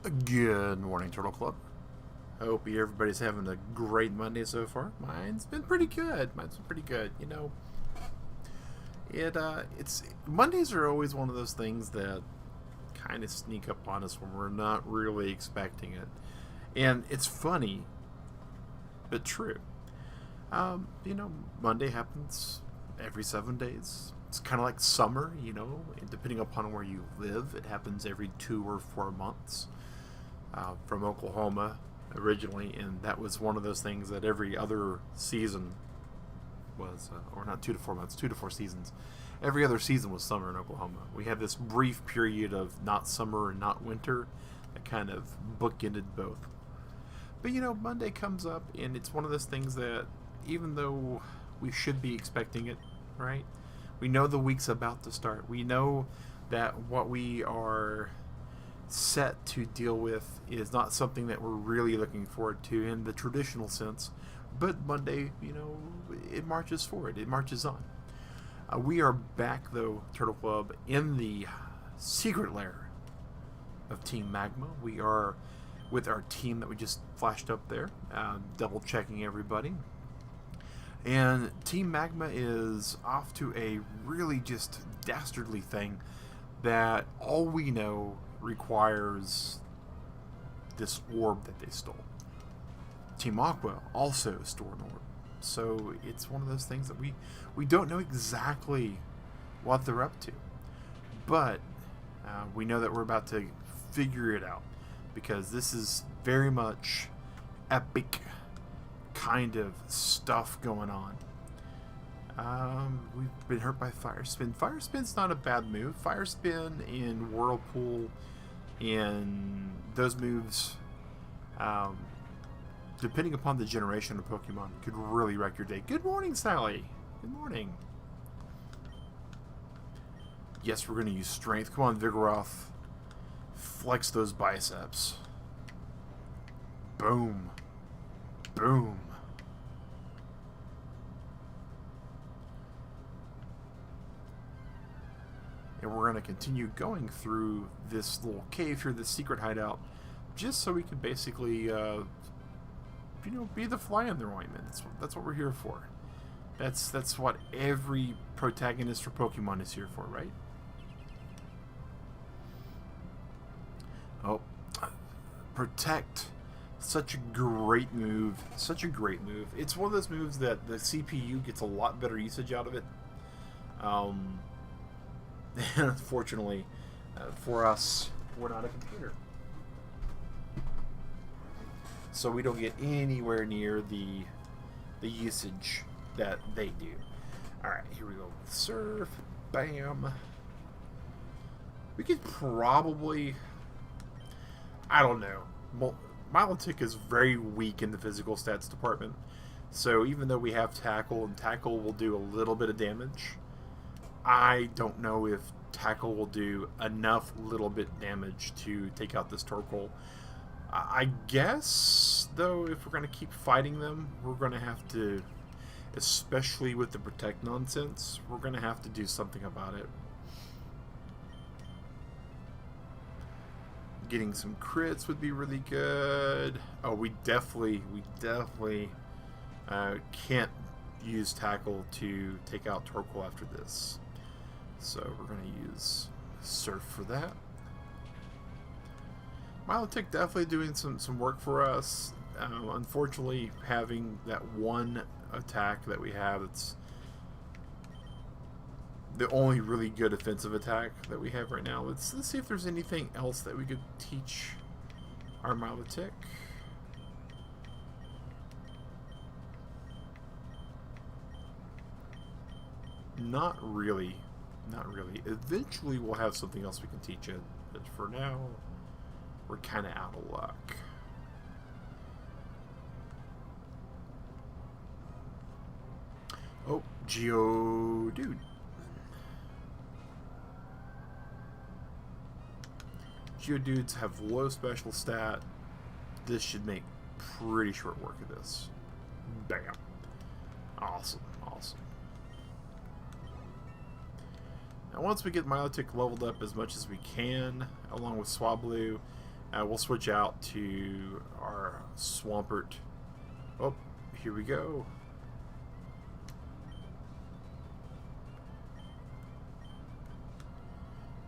Good morning, Turtle Club. Hope everybody's having a great Monday so far. Mine's been pretty good. It's Mondays are always one of those things that kind of sneak up on us when we're not really expecting it, and it's funny, but true. Monday happens every 7 days. It's kind of like summer, depending upon where you live. It happens every 2 or 4 months. From Oklahoma originally, and that was one of those things that every other season was, or not 2 to 4 months, 2 to 4 seasons. Every other season was summer in Oklahoma. We had this brief period of not summer and not winter that kind of bookended both. But Monday comes up, and it's one of those things that even though we should be expecting it, right? We know the week's about to start. We know that what we are set to deal with is not something that we're really looking forward to in the traditional sense, but Monday, it marches forward, it marches on. We are back, though, Turtle Club, in the secret lair of Team Magma. We are with our team that we just flashed up there, double checking everybody. And Team Magma is off to a really just dastardly thing that all we know requires this orb that they stole. Team Aqua also stole an orb. So it's one of those things that we don't know exactly what they're up to. But we know that we're about to figure it out, because this is very much epic kind of stuff going on. We've been hurt by Fire Spin. Fire Spin's not a bad move. Fire Spin in Whirlpool and those moves, depending upon the generation of Pokemon, could really wreck your day. Good morning, Sally. Good morning. Yes, we're going to use Strength. Come on, Vigoroth. Flex those biceps. Boom. Boom. And we're going to continue going through this little cave here, this secret hideout, just so we can basically, be the fly in their ointment. That's what we're here for. That's what every protagonist for Pokemon is here for, right? Oh, Protect. Such a great move. Such a great move. It's one of those moves that the CPU gets a lot better usage out of it. Unfortunately, for us, we're not a computer, so we don't get anywhere near the usage that they do. All right, here we go. Surf, bam. We could probably, I don't know. Milotic is very weak in the physical stats department, so even though we have Tackle, and Tackle will do a little bit of damage, I don't know if Tackle will do enough little bit damage to take out this Torkoal. I guess, though, if we're going to keep fighting them, we're going to have to, especially with the Protect nonsense, we're going to have to do something about it. Getting some crits would be really good. Oh, we definitely can't use Tackle to take out Torkoal after this. So we're going to use Surf for that. Milotic definitely doing some work for us. Unfortunately, having that one attack that we have, it's the only really good offensive attack that we have right now. Let's see if there's anything else that we could teach our Milotic. Not really. Not really. Eventually we'll have something else we can teach it, but for now, we're kind of out of luck. Oh, Geodude. Geodudes have low special stat. This should make pretty short work of this. Bam. Awesome, awesome. Now once we get Milotic leveled up as much as we can, along with Swablu, We'll switch out to our Swampert. Oh, here we go.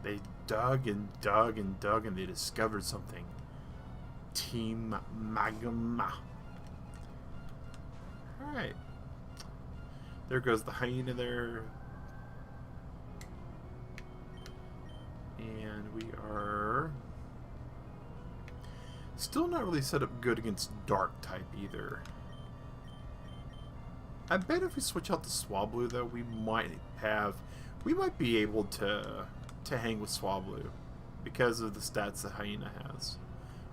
They dug and dug and dug and they discovered something. Team Magma. Alright. There goes the hyena there. And we are still not really set up good against dark type either. I bet if we switch out to Swablu though, we might be able to hang with Swablu because of the stats that Hyena has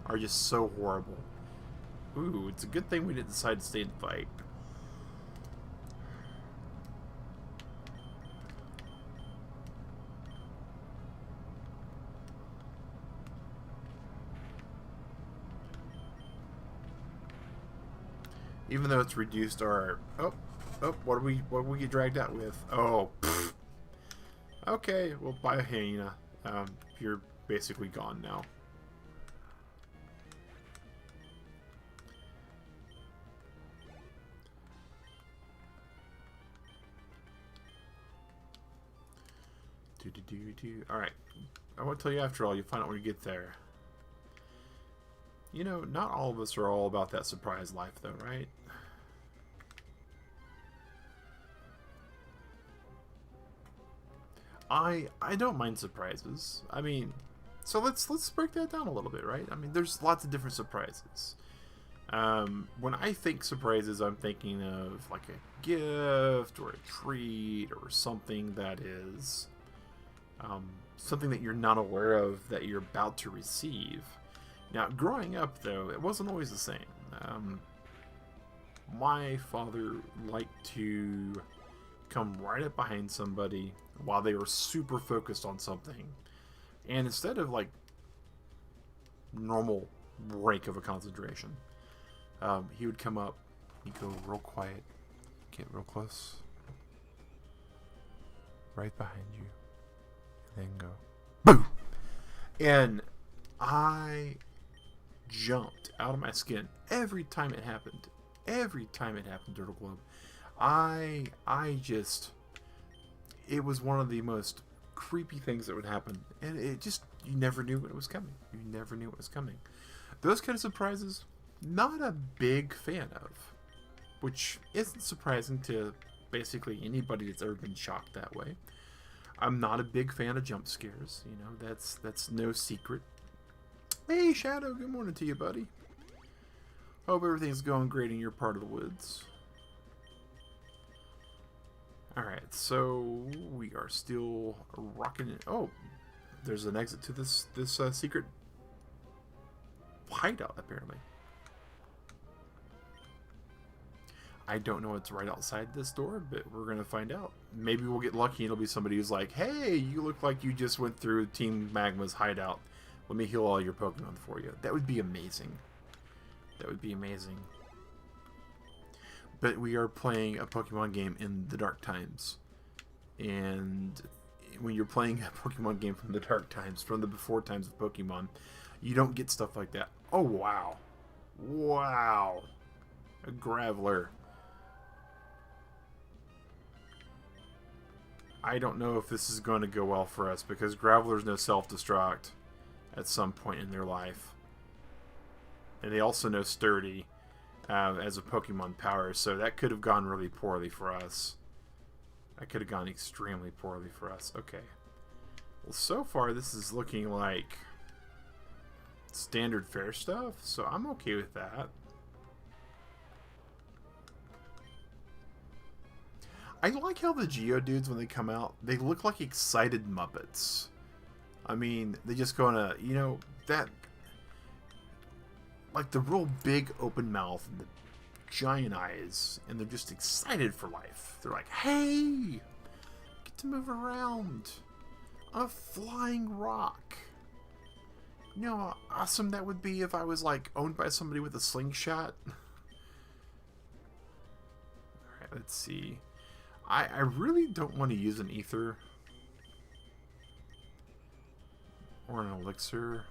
are just so horrible. Ooh, it's a good thing we didn't decide to stay and fight. Even though it's reduced our what do we get dragged out with? Oh, pfft. Okay, well, buy a hyena. You're basically gone now. Alright. I won't tell you after all, you'll find out when you get there. You know, not all of us are all about that surprise life though, right? I don't mind surprises. I mean, so let's break that down a little bit, right? I mean, there's lots of different surprises. When I think surprises, I'm thinking of like a gift or a treat or something that is something that you're not aware of that you're about to receive. Now, growing up, though, it wasn't always the same. My father liked to come right up behind somebody while they were super focused on something, and instead of like normal break of a concentration, he would come up, he'd go real quiet, get real close, right behind you, and then go boom, and I jumped out of my skin every time it happened. Every time it happened, Turtle Globe. It was one of the most creepy things that would happen. And it just, you never knew when it was coming. You never knew what was coming. Those kind of surprises, not a big fan of. Which isn't surprising to basically anybody that's ever been shocked that way. I'm not a big fan of jump scares. You know, that's no secret. Hey, Shadow, good morning to you, buddy. Hope everything's going great in your part of the woods. Alright, so we are still rocking it. Oh, there's an exit to this secret hideout, apparently. I don't know what's right outside this door, but we're going to find out. Maybe we'll get lucky and it'll be somebody who's like, hey, you look like you just went through Team Magma's hideout. Let me heal all your Pokemon for you. That would be amazing. That would be amazing. But we are playing a Pokemon game in the dark times. And when you're playing a Pokemon game from the dark times, from the before times of Pokemon, you don't get stuff like that. Oh, wow. Wow. A Graveler. I don't know if this is going to go well for us, because Gravelers know self-destruct at some point in their life. And they also know Sturdy as a Pokemon power, so that could have gone really poorly for us. That could have gone extremely poorly for us. Okay. Well, so far this is looking like standard fare stuff, so I'm okay with that. I like how the Geodudes, when they come out, they look like excited Muppets. I mean, they just go on a, you know, that, like the real big open mouth and the giant eyes, and they're just excited for life. They're like, hey, get to move around on a flying rock. You know how awesome that would be if I was like owned by somebody with a slingshot? Alright, let's see. I really don't want to use an ether or an elixir.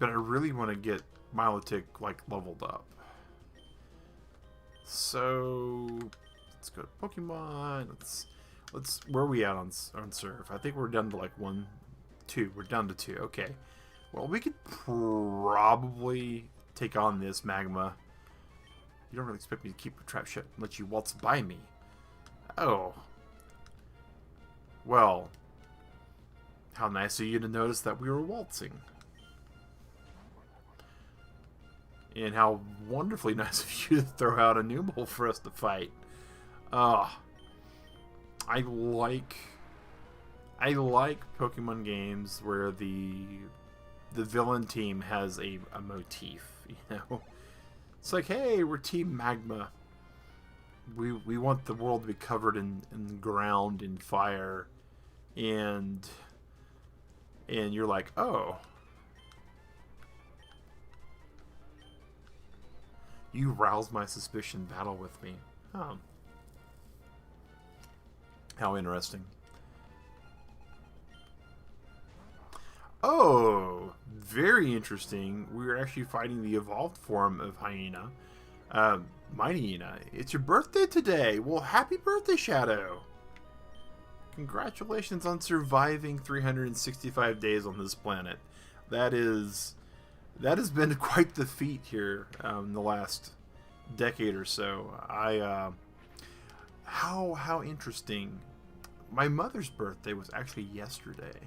but I really want to get Milotic like leveled up. So let's go to Pokemon. Let's where are we at on Surf? I think we're down to like 1, 2. We're down to 2. Okay. Well, we could probably take on this Magma. You don't really expect me to keep a trap ship and let you waltz by me. Oh. Well, how nice of you to notice that we were waltzing. And how wonderfully nice of you to throw out a Numel for us to fight. I like Pokemon games where the villain team has a motif, you know? It's like, hey, we're Team Magma. We want the world to be covered in ground and fire. And you're like, oh. You rouse my suspicion, battle with me. Oh. How interesting. Oh, very interesting. We're actually fighting the evolved form of Hyena. Mighty Hyena, it's your birthday today. Well, happy birthday, Shadow. Congratulations on surviving 365 days on this planet. That has been quite the feat here in the last decade or so. How interesting. My mother's birthday was actually yesterday.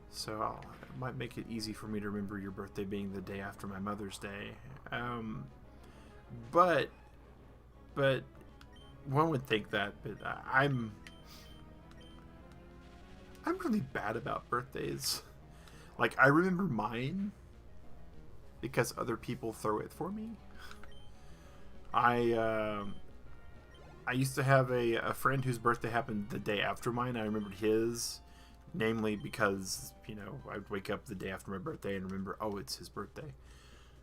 So it might make it easy for me to remember your birthday being the day after my Mother's Day. But one would think that, but I'm really bad about birthdays. Like, I remember mine because other people throw it for me. I used to have a friend whose birthday happened the day after mine. I remembered his, namely because, you know, I'd wake up the day after my birthday and remember, oh, it's his birthday.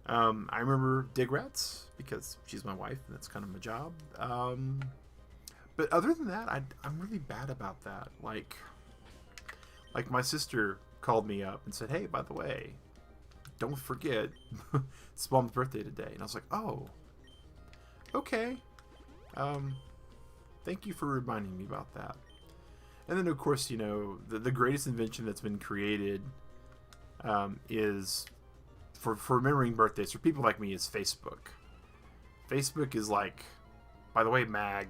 I remember Digrats because she's my wife and that's kind of my job. But other than that, I'm really bad about that. Like my sister called me up and said, hey, by the way, don't forget, it's Mom's birthday today. And I was like, oh, okay. Thank you for reminding me about that. And then, of course, you know, the greatest invention that's been created is, for remembering birthdays, for people like me, is Facebook. Facebook is like, by the way, Mag,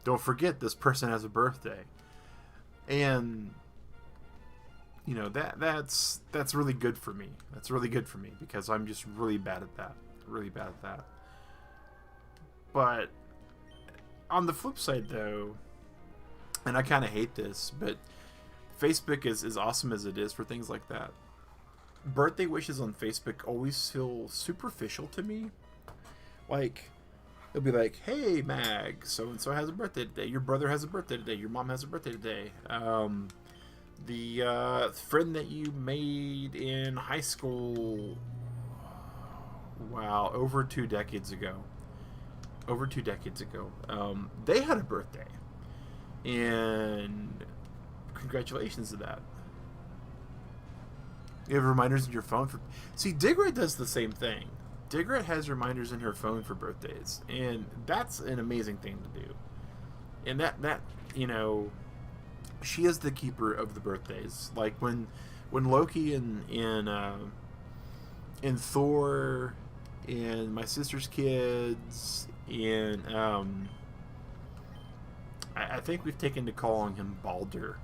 don't forget this person has a birthday. And, you know, that's really good for me. That's really good for me because I'm just really bad at that. Really bad at that. But on the flip side, though, and I kind of hate this, but Facebook is awesome as it is for things like that. Birthday wishes on Facebook always feel superficial to me. Like, it'll be like, hey, Mag, so-and-so has a birthday today. Your brother has a birthday today. Your mom has a birthday today. The friend that you made in high school, wow, over 2 decades ago. They had a birthday. And congratulations to that. You have reminders in your phone for... See, Digret does the same thing. Digret has reminders in her phone for birthdays. And that's an amazing thing to do. And that you know, she is the keeper of the birthdays. Like when Loki and Thor and my sister's kids and I think we've taken to calling him Balder.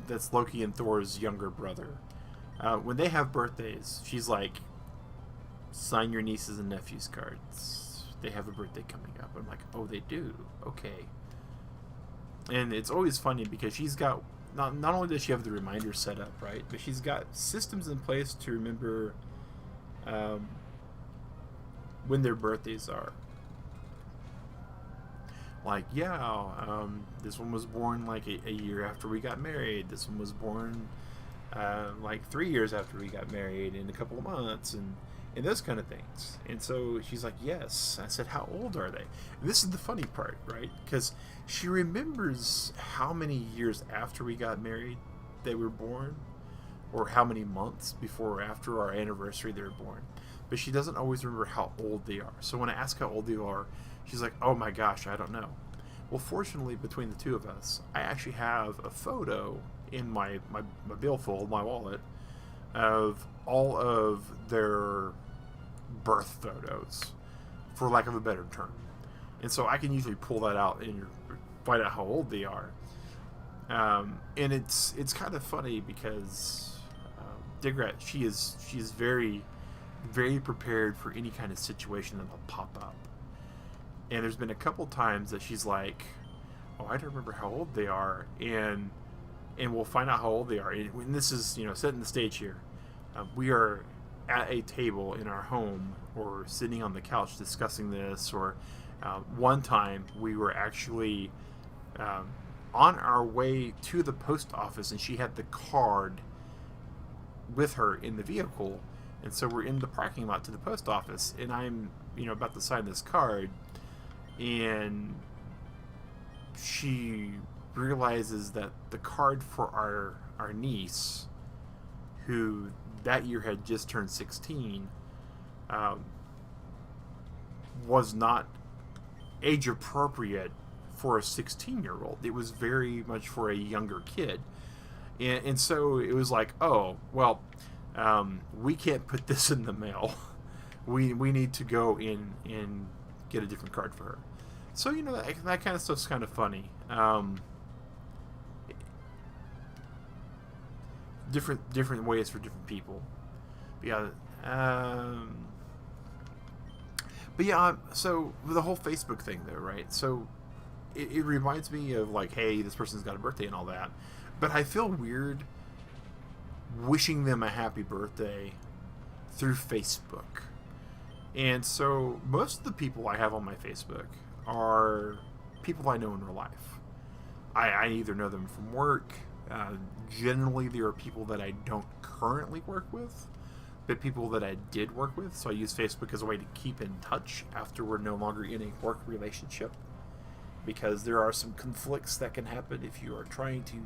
That's Loki and Thor's younger brother. When they have birthdays, she's like, sign your nieces and nephews cards. They have a birthday coming up. I'm like, oh, they do? Okay. And it's always funny because she's got, not only does she have the reminder set up, right, but she's got systems in place to remember when their birthdays are. Like, yeah, this one was born like a year after we got married. This one was born like 3 years after we got married in a couple of months, and those kind of things. And so she's like, yes. I said, how old are they? And this is the funny part, right? Because she remembers how many years after we got married they were born. or how many months before or after our anniversary they were born. But she doesn't always remember how old they are. So when I ask how old they are, she's like, oh my gosh, I don't know. Well, fortunately, between the two of us, I actually have a photo in my billfold, my wallet, of all of their birth photos, for lack of a better term. And so I can usually pull that out and find out how old they are. And it's kind of funny because Digrat, she is very, very prepared for any kind of situation that'll pop up. And there's been a couple times that she's like, oh, I don't remember how old they are, and we'll find out how old they are. And this is, setting the stage here. We are at a table in our home or sitting on the couch discussing this, or one time we were actually on our way to the post office, and she had the card with her in the vehicle, and so we're in the parking lot to the post office, and I'm about to sign this card, and she realizes that the card for our niece, who that year had just turned 16, was not age appropriate for a 16-year-old. It was very much for a younger kid. And so it was like, oh, well, we can't put this in the mail. We need to go in and get a different card for her. So, that kind of stuff's kind of funny. Different ways for different people. But yeah, so the whole Facebook thing, though, right? So it reminds me of, like, hey, this person's got a birthday and all that. But I feel weird wishing them a happy birthday through Facebook. And so most of the people I have on my Facebook are people I know in real life. I either know them from work. Generally, there are people that I don't currently work with, but people that I did work with. So I use Facebook as a way to keep in touch after we're no longer in a work relationship, because there are some conflicts that can happen if you are trying to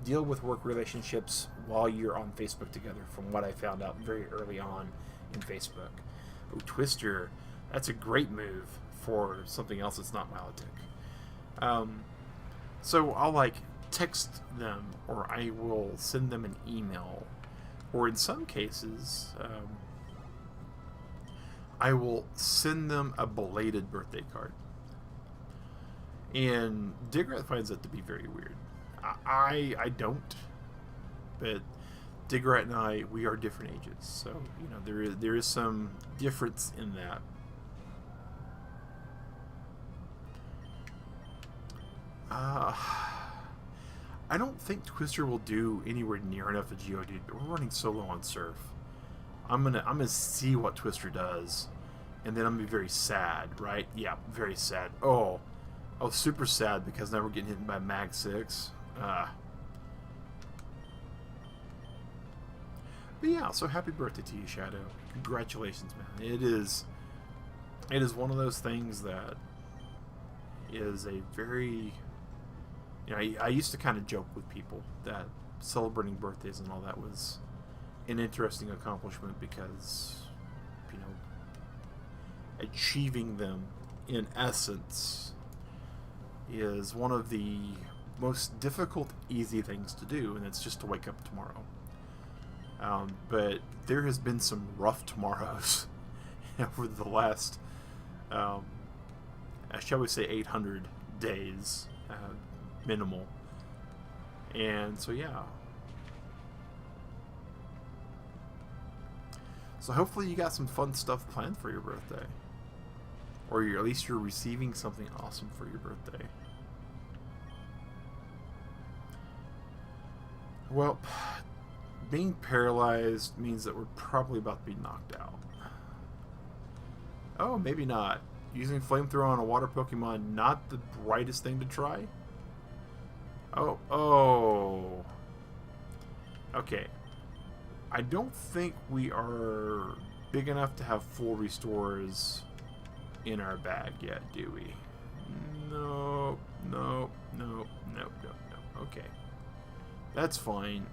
deal with work relationships while you're on Facebook together, from what I found out very early on in Facebook. Oh, Twister, that's a great move for something else that's not Milotic. So I'll text them, or I will send them an email, or in some cases, I will send them a belated birthday card. And Digrat finds that to be very weird. I don't, but Digrat and I, we are different ages, so there is some difference in that. I don't think Twister will do anywhere near enough of Geodude, but we're running so low on Surf. I'm gonna see what Twister does, and then I'm gonna be very sad, right? Yeah, very sad. Oh, super sad, because now we're getting hit by Mag 6. But yeah, so happy birthday to you, Shadow. Congratulations, man. It is one of those things that is a very... I used to kind of joke with people that celebrating birthdays and all that was an interesting accomplishment, because, achieving them, in essence, is one of the most difficult, easy things to do, and it's just to wake up tomorrow. But there has been some rough tomorrows over the last, shall we say, 800 days, minimal. And so, yeah. So hopefully you got some fun stuff planned for your birthday. Or at least you're receiving something awesome for your birthday. Well, being paralyzed means that we're probably about to be knocked out. Oh, maybe not. Using Flamethrower on a water Pokemon, not the brightest thing to try? Oh. Okay. I don't think we are big enough to have full restores in our bag yet, do we? No. Okay. That's fine.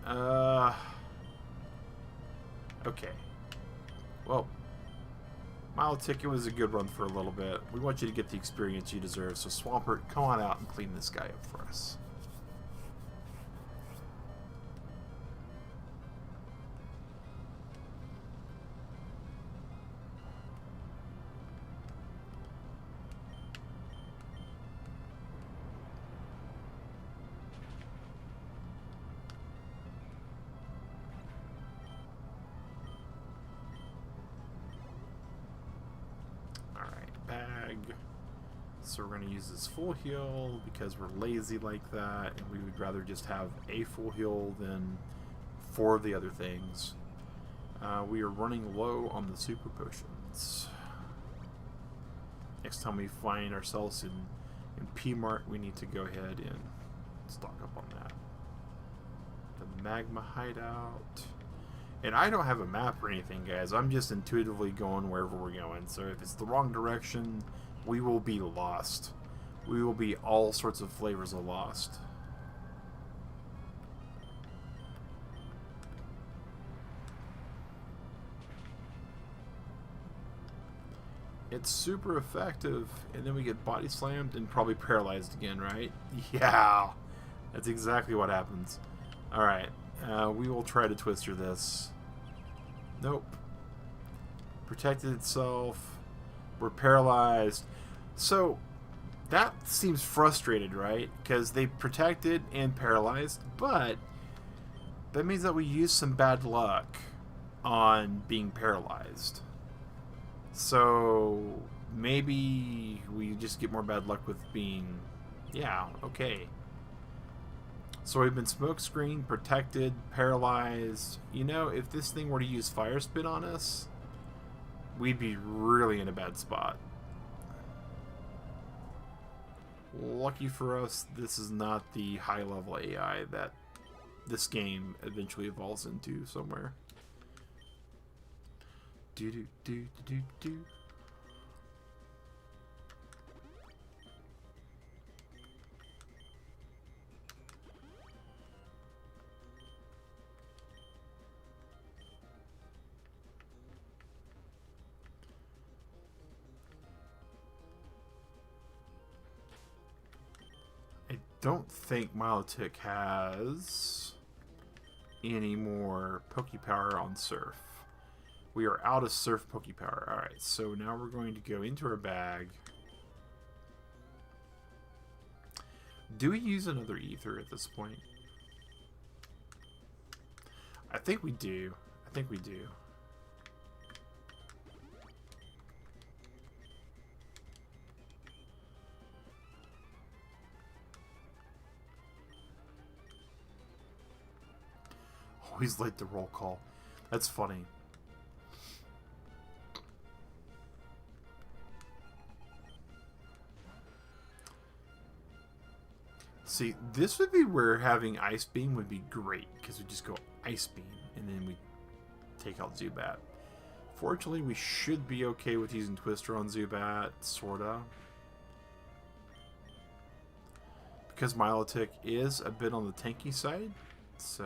Okay. Well, Milotic, it was a good run for a little bit. We want you to get the experience you deserve, so Swampert, come on out and clean this guy up for us. Bag. So we're going to use this full heal because we're lazy like that, and we would rather just have a full heal than 4 of the other things. We are running low on the super potions. Next time we find ourselves in P-Mart, we need to go ahead and stock up on that. The magma hideout. And I don't have a map or anything, guys. I'm just intuitively going wherever we're going. So if it's the wrong direction, we will be lost. We will be all sorts of flavors of lost. It's super effective, and then we get body slammed and probably paralyzed again, right? Yeah, that's exactly what happens. Alright. We will try to twister this. Nope. Protected itself. We're paralyzed. So, that seems frustrated, right? Because they protected and paralyzed, but that means that we use some bad luck on being paralyzed. So, maybe we just get more bad luck with being... Yeah, okay. So we've been smokescreen, protected, paralyzed. You know, if this thing were to use fire spit on us, we'd be really in a bad spot. Lucky for us, this is not the high-level AI that this game eventually evolves into somewhere. Do-do-do-do-do-do. Don't think Milotic has any more Pokepower on Surf. We are out of Surf Pokepower. Alright, so now we're going to go into our bag. Do we use another Ether at this point? I think we do. I think we do. Always late to roll call. That's funny. See, this would be where having Ice Beam would be great, because we just go Ice Beam, and then we take out Zubat. Fortunately, we should be okay with using Twister on Zubat, sorta. Because Milotic is a bit on the tanky side, so...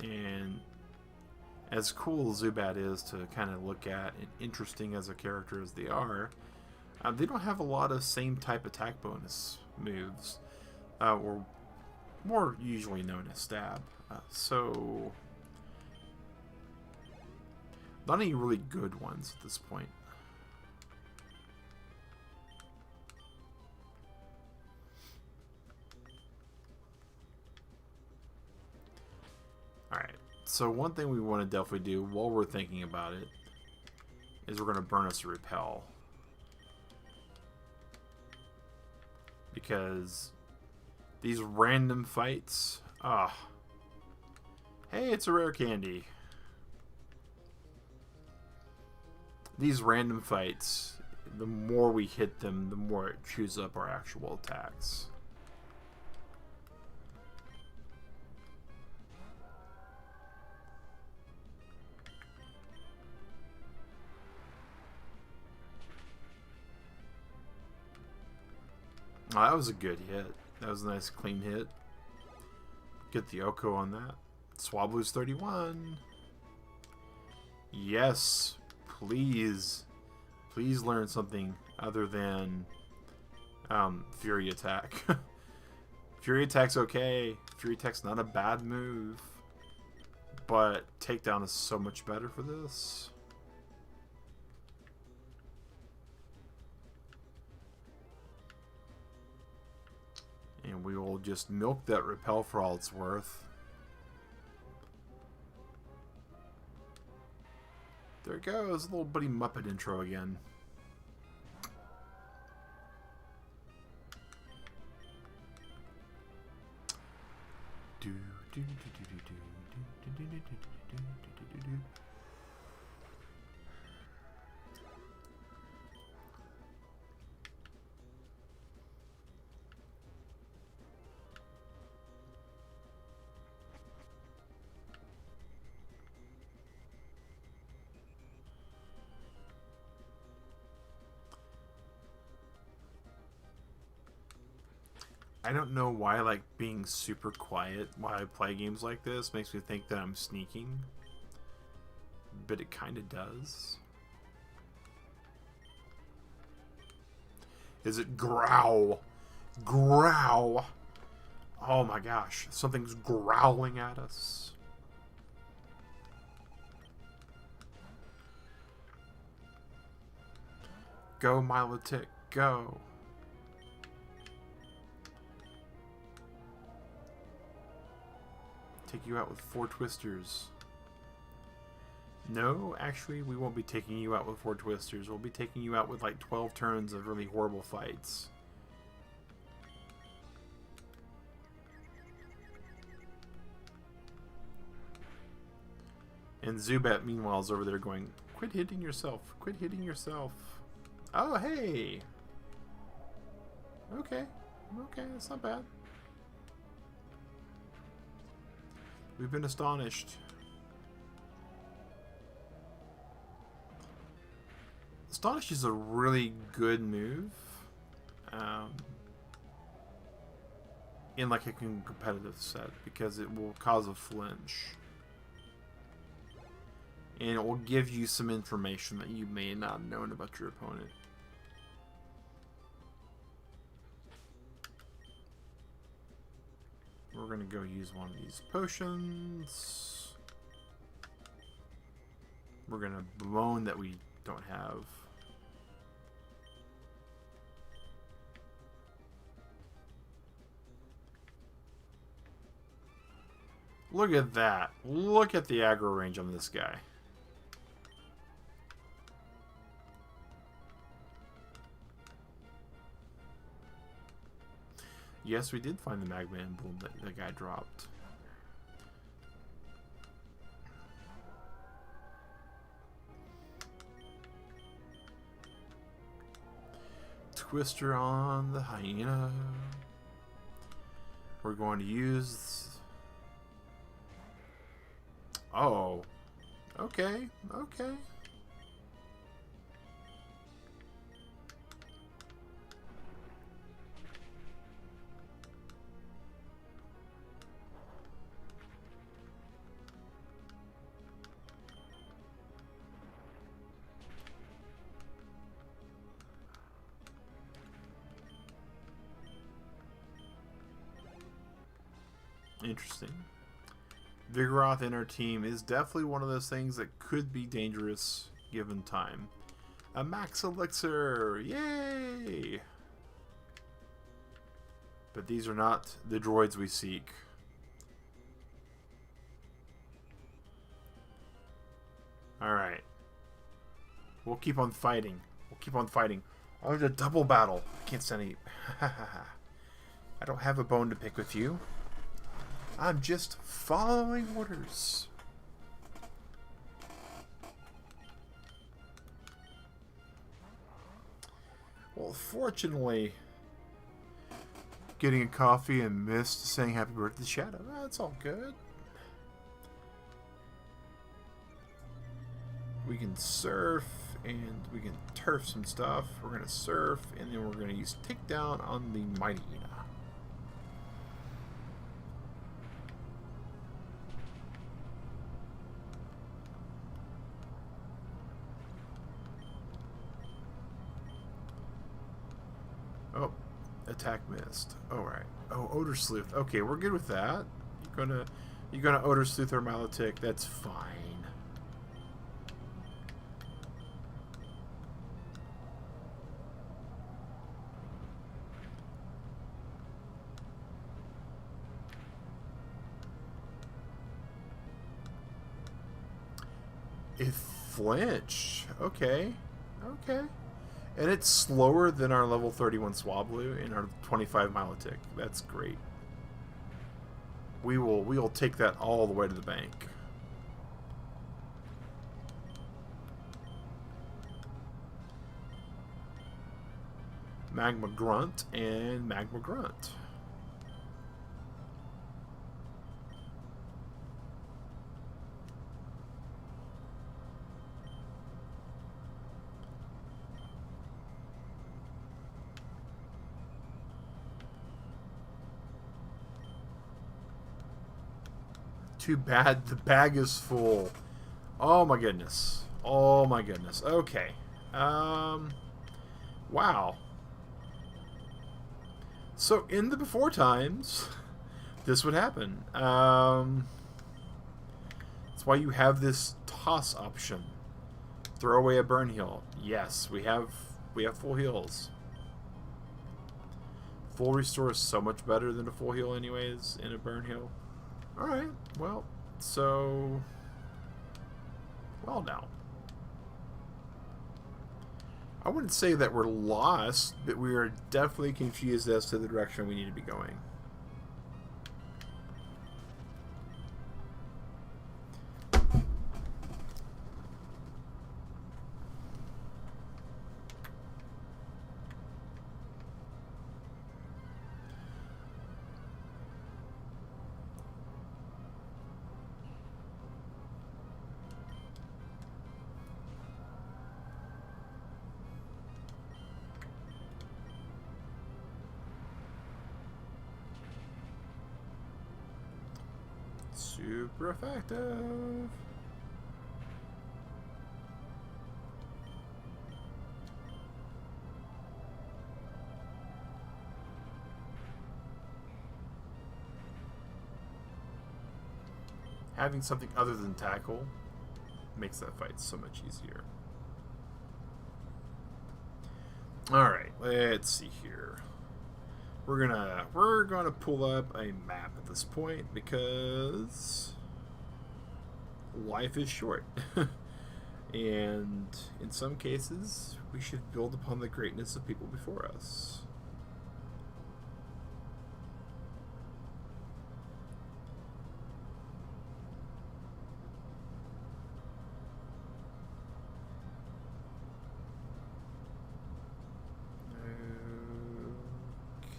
And as cool as Zubat is to kind of look at, and interesting as a character as they are, they don't have a lot of same type attack bonus moves, or more usually known as stab. So, not any really good ones at this point. Alright, so one thing we want to definitely do while we're thinking about it is we're going to burn us a repel. Because these random fights, hey, it's a rare candy. These random fights, the more we hit them, the more it chews up our actual attacks. Oh, that was a good hit. That was a nice clean hit. Get the Oko on that. Swablu's 31. Yes, please. Please learn something other than Fury Attack. Fury Attack's okay. Fury Attack's not a bad move. But Takedown is so much better for this. And we will just milk that Repel for all it's worth. There it goes, little buddy Muppet intro again. I don't know why, like, being super quiet while I play games like this makes me think that I'm sneaking. But it kind of does. Is it growl? Growl! Oh my gosh, something's growling at us. Go, Milotic, go. Take you out with 4 twisters. No, actually, we won't be taking you out with 4 twisters. We'll be taking you out with like 12 turns of really horrible fights. And Zubat, meanwhile, is over there going, quit hitting yourself. Quit hitting yourself. Oh, hey. Okay. Okay, that's not bad. We've been astonished. Astonish is a really good move. In like a competitive set because it will cause a flinch. And it will give you some information that you may not have known about your opponent. We're going to go use one of these potions. We're going to bemoan that we don't have. Look at that. Look at the aggro range on this guy. Yes, we did find the Magma Emblem that the guy dropped. Twister on the hyena. We're going to use... Oh. Okay. Okay. Interesting. Vigoroth in our team is definitely one of those things that could be dangerous given time. A max elixir! Yay! But these are not the droids we seek. Alright. We'll keep on fighting. We'll keep on fighting. Oh, the double battle. I can't stand any... I don't have a bone to pick with you. I'm just following orders. Well, fortunately, getting a coffee and Mist saying happy birthday to Shadow. That's all good. We can surf and we can turf some stuff. We're going to surf and then we're going to use takedown on the Mighty Ina. Attack missed. Alright. Oh, Odor Sleuth. Okay, we're good with that. You're gonna Odor Sleuth or Malatic. That's fine. It flinched. Okay. Okay. And it's slower than our level 31 Swablu and our 25 Milotic. That's great. We will take that all the way to the bank. Magma Grunt and Magma Grunt. Too bad the bag is full. Oh my goodness. Oh my goodness. Okay. Wow. So in the before times, this would happen. That's why you have this toss option. Throw away a burn heal. Yes, we have full heals. Full restore is so much better than a full heal anyways in a burn heal. Alright, well, so... Well, now. I wouldn't say that we're lost, but we are definitely confused as to the direction we need to be going. Super effective. Having something other than tackle makes that fight so much easier. Alright, let's see here. We're gonna pull up a map at this point because life is short. And in some cases, we should build upon the greatness of people before us.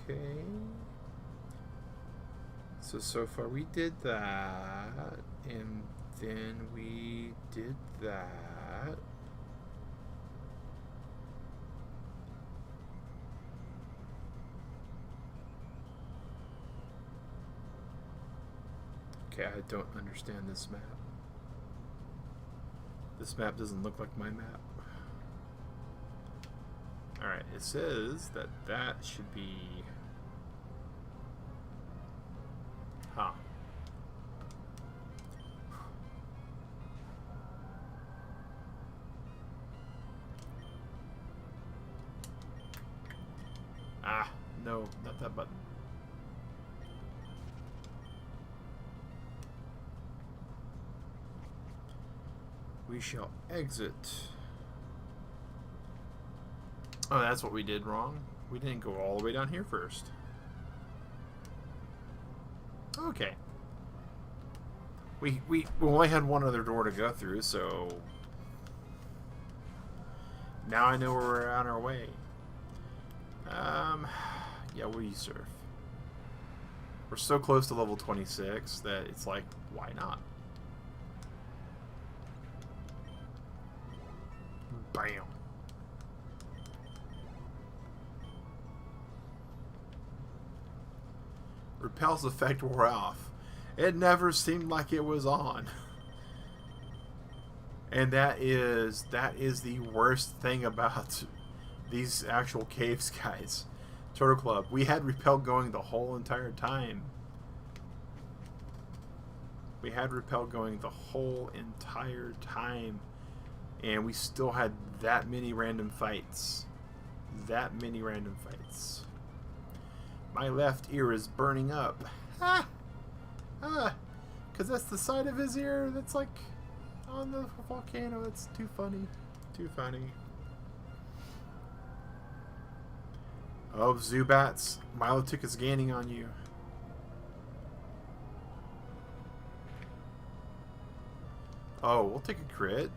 Okay. So far we did that, and then we did that. Okay, I don't understand this map. This map doesn't look like my map. Alright, it says that that should be... Huh. Ah, no, not that button. We shall exit. Oh, that's what we did wrong. We didn't go all the way down here first. Okay. We only had one other door to go through, so now I know we're on our way. Yeah, we'll use surf. We're so close to level 26 that it's like, why not? Bam. Repel's effect wore off. It never seemed like it was on. And that is the worst thing about these actual caves, guys. Turtle Club. We had Repel going the whole entire time. We had Repel going the whole entire time. And we still had that many random fights. That many random fights. My left ear is burning up. Ah! Ah! Because that's the side of his ear that's like on the volcano. It's too funny. Too funny. Oh, Zubats. Milotic is gaining on you. Oh, we'll take a crit.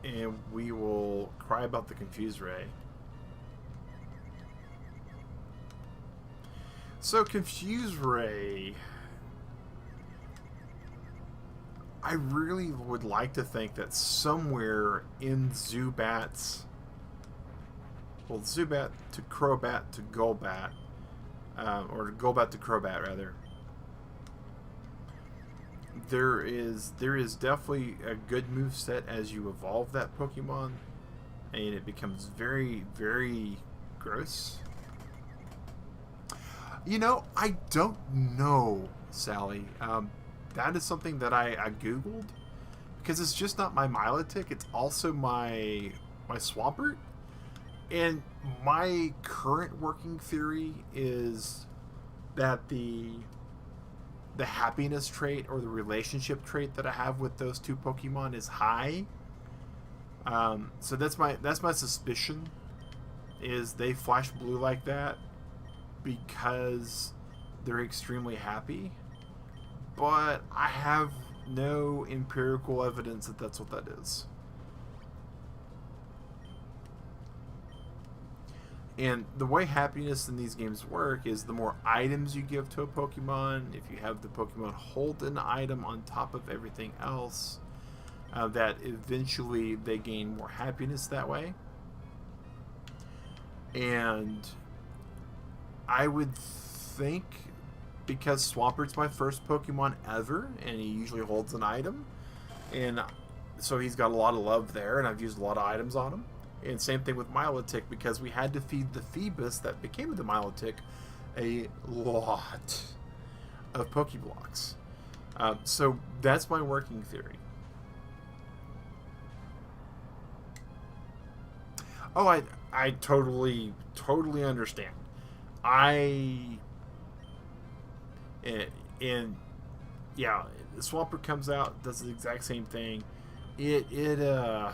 And we will cry about the Confuse Ray. So, Confuse Ray... I really would like to think that somewhere in Zubat's... Well, Zubat to Crobat to Golbat, or Golbat to Crobat, rather. There is definitely a good moveset as you evolve that Pokemon, and it becomes very, very gross. You know, I don't know, Sally. That is something that I Googled, because it's just not my Milotic, it's also my Swampert. And my current working theory is that the happiness trait or the relationship trait that I have with those two Pokemon is high. So that's my suspicion, is they flash blue like that because they're extremely happy. But I have no empirical evidence that that's what that is. And the way happiness in these games work is the more items you give to a Pokemon, if you have the Pokemon hold an item on top of everything else, that eventually they gain more happiness that way. And I would think, because Swampert's my first Pokemon ever, and he usually holds an item, and so he's got a lot of love there, and I've used a lot of items on him. And same thing with Milotic, because we had to feed the Phoebus that became the Milotic a lot of Pokeblocks. So that's my working theory. Oh, I totally understand. And yeah, Swampert comes out, does the exact same thing. And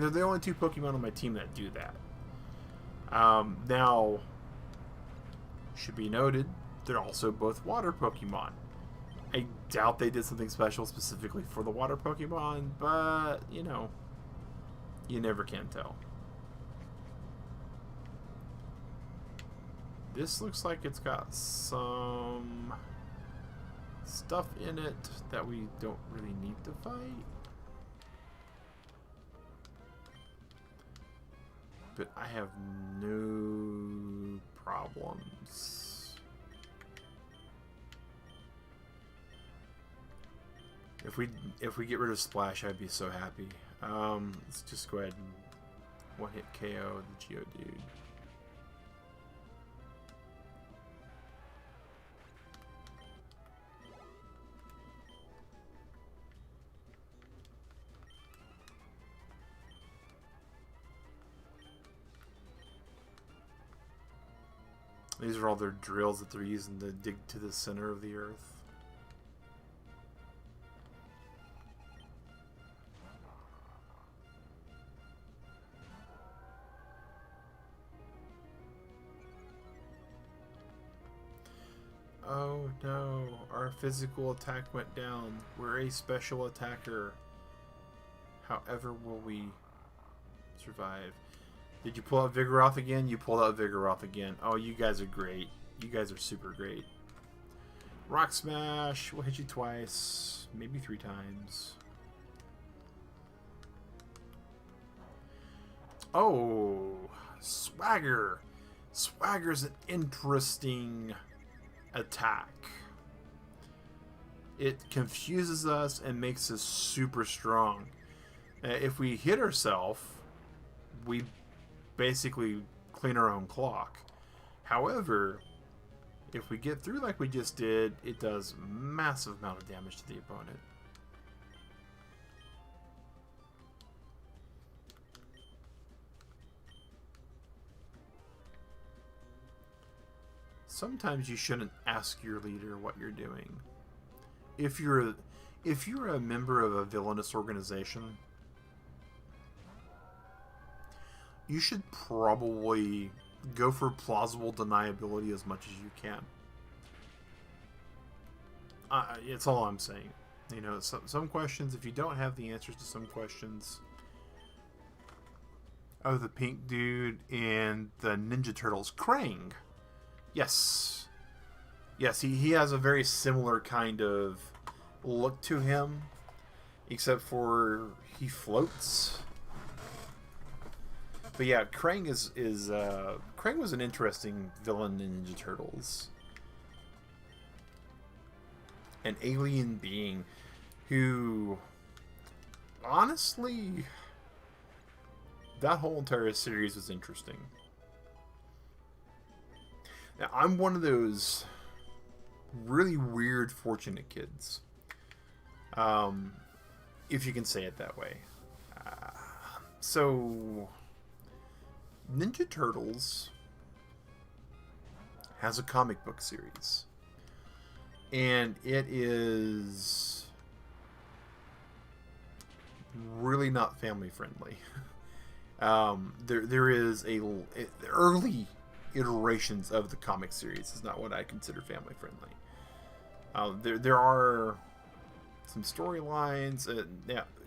they're the only two Pokemon on my team that do that. Now, should be noted, they're also both water Pokemon. I doubt they did something special specifically for the water Pokemon, but, you know, you never can tell. This looks like it's got some stuff in it that we don't really need to fight. But I have no problems. If we get rid of Splash, I'd be so happy. Let's just go ahead and one-hit KO the Geodude. These are all their drills that they're using to dig to the center of the earth. Oh no, our physical attack went down. We're a special attacker. However, will we survive? Did you pull out Vigoroth again? You pulled out Vigoroth again. Oh, you guys are great. You guys are super great. Rock Smash. We'll hit you twice. Maybe 3 times. Oh, Swagger. Swagger's an interesting attack. It confuses us and makes us super strong. If we hit ourselves, we basically clean our own clock. However, if we get through like we just did, it does massive amount of damage to the opponent. Sometimes you shouldn't ask your leader what you're doing. If you're a member of a villainous organization, you should probably go for plausible deniability as much as you can. It's all I'm saying. You know, some questions, if you don't have the answers to some questions... Oh, the pink dude in the Ninja Turtles. Krang! Yes. Yes, he has a very similar kind of look to him, except for he floats. But yeah, Krang Krang was an interesting villain in Ninja Turtles. An alien being who, honestly, that whole entire series was interesting. Now, I'm one of those really weird fortunate kids. If you can say it that way. So, Ninja Turtles has a comic book series. And it is really not family friendly. There is early iterations of the comic series is not what I consider family friendly. There are some storylines.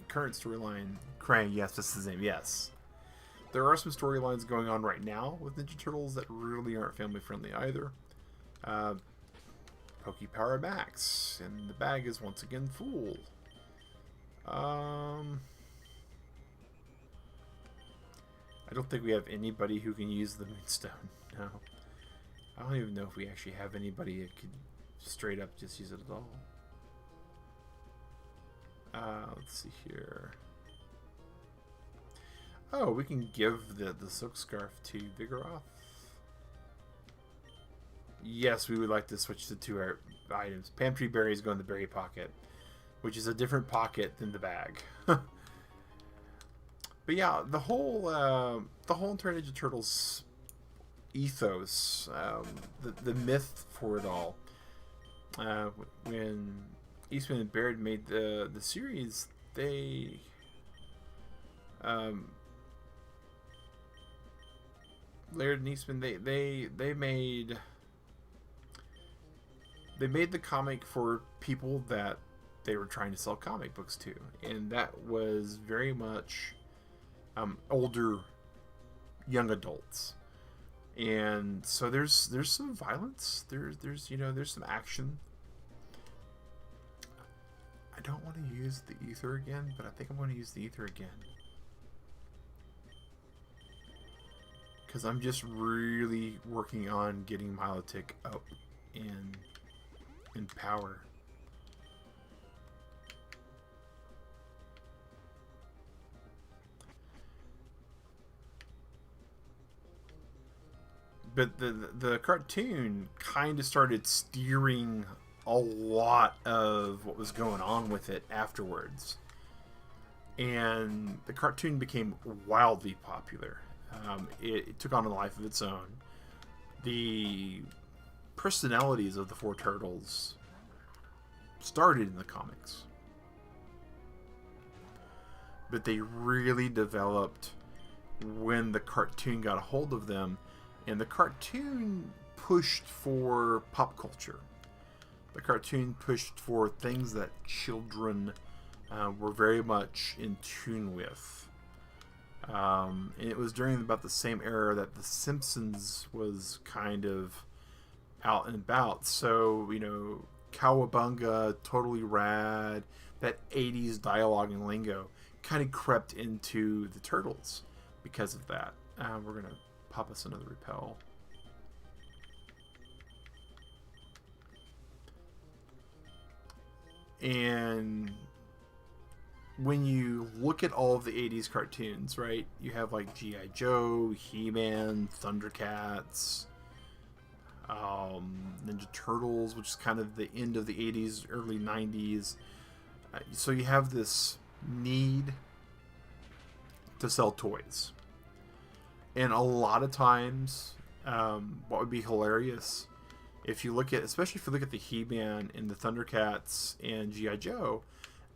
Current storyline. Krang, yes, that's his name. Yes, there are some storylines going on right now with Ninja Turtles that really aren't family friendly either. Poke Power Max, and the bag is once again full. I don't think we have anybody who can use the Moonstone. No. I don't even know if we actually have anybody that could straight up just use it at all. Let's see here. Oh, we can give the Silk Scarf to Vigoroth. Yes, we would like to switch the two items. Pantry berries go in the berry pocket, which is a different pocket than the bag. But yeah, the whole entire Ninja Turtles ethos, the myth for it all. When Eastman and Baird made the series, they Laird and Eastman they made the comic for people that they were trying to sell comic books to, and that was very much older young adults. And so there's some violence, there's some action. I don't want to use the ether again, but I think I'm going to use the ether again, because I'm just really working on getting Milotic up in power. But the cartoon kind of started steering a lot of what was going on with it afterwards, and the cartoon became wildly popular. It took on a life of its own. The personalities of the four turtles started in the comics, but they really developed when the cartoon got a hold of them, and the cartoon pushed for pop culture. The cartoon pushed for things that children were very much in tune with. And it was during about the same era that The Simpsons was kind of out and about. So, Cowabunga, Totally Rad, that 80s dialogue and lingo kind of crept into the Turtles because of that. We're going to pop us another repel. And when you look at all of the 80s cartoons, right, you have like G.I. Joe, He-Man, Thundercats, Ninja Turtles, which is kind of the end of the 80s, early 90s. So you have this need to sell toys. And a lot of times, what would be hilarious, if you look at, especially if you look at the He-Man and the Thundercats and G.I. Joe,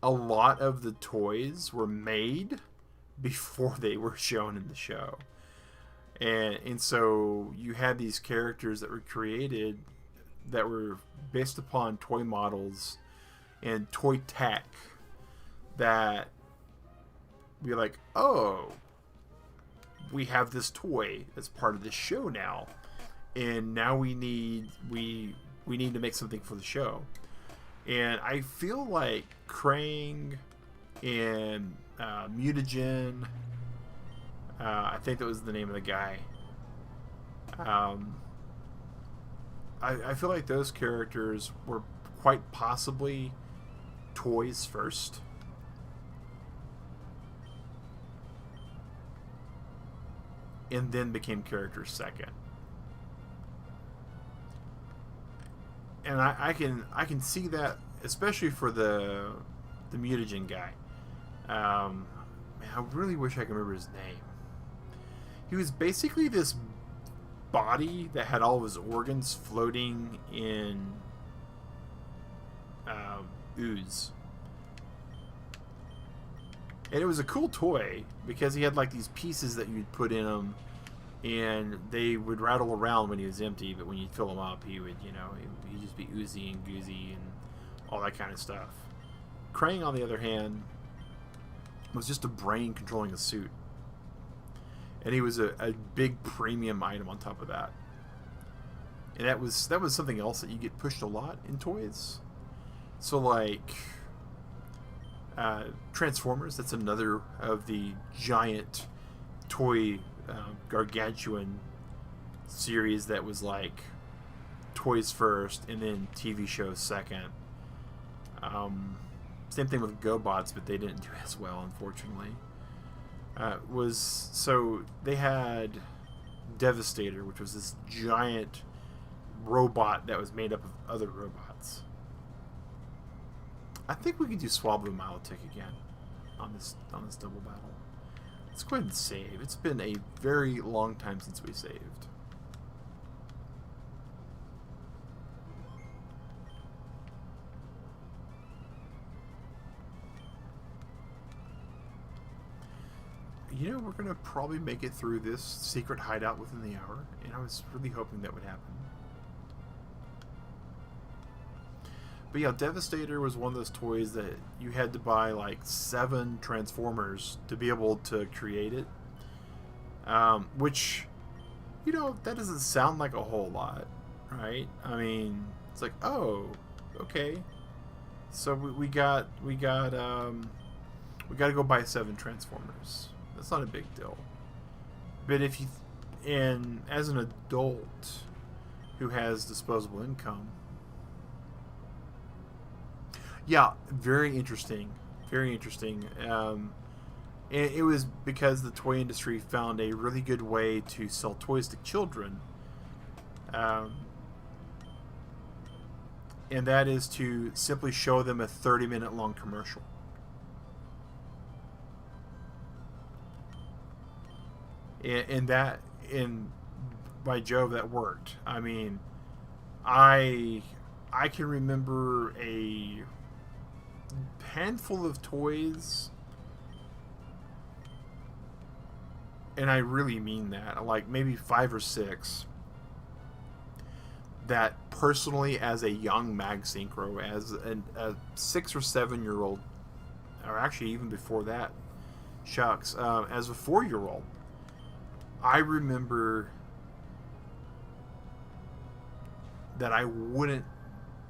a lot of the toys were made before they were shown in the show. And so you had these characters that were created that were based upon toy models and toy tech that be like, oh, we have this toy as part of this show now, and now we need to make something for the show. And I feel like Krang and Mutagen, I think that was the name of the guy. I feel like those characters were quite possibly toys first. And then became characters second. And I can see that, especially for the Mutagen guy. Man, I really wish I could remember his name. He was basically this body that had all of his organs floating in ooze. And it was a cool toy because he had like these pieces that you'd put in him, and they would rattle around when he was empty, but when you fill him up, he would, he'd just be oozy and goozy and all that kind of stuff. Krang, on the other hand, was just a brain controlling a suit. And he was a big premium item on top of that. And that was something else that you get pushed a lot in toys. So like Transformers, that's another of the giant toy gargantuan series that was like toys first and then TV shows second. Same thing with GoBots, but they didn't do as well, unfortunately. So they had Devastator, which was this giant robot that was made up of other robots. I think we could do Swablu-Milotic again on this double battle. Let's go ahead and save. It's been a very long time since we saved. We're going to probably make it through this secret hideout within the hour, and I was really hoping that would happen. But yeah, Devastator was one of those toys that you had to buy like 7 Transformers to be able to create it. Which, that doesn't sound like a whole lot, right? I mean, it's like, oh, okay. So we got to go buy 7 Transformers. That's not a big deal. But as an adult who has disposable income, yeah, very interesting. Very interesting. And it was because the toy industry found a really good way to sell toys to children. And that is to simply show them a 30-minute long commercial. And by Jove, that worked. I mean, I can remember a handful of toys, and I really mean that, like maybe 5 or 6, that personally, as a young mag synchro, as a 6 or 7-year-old, or actually even before that, shucks, as a 4-year-old, I remember that I wouldn't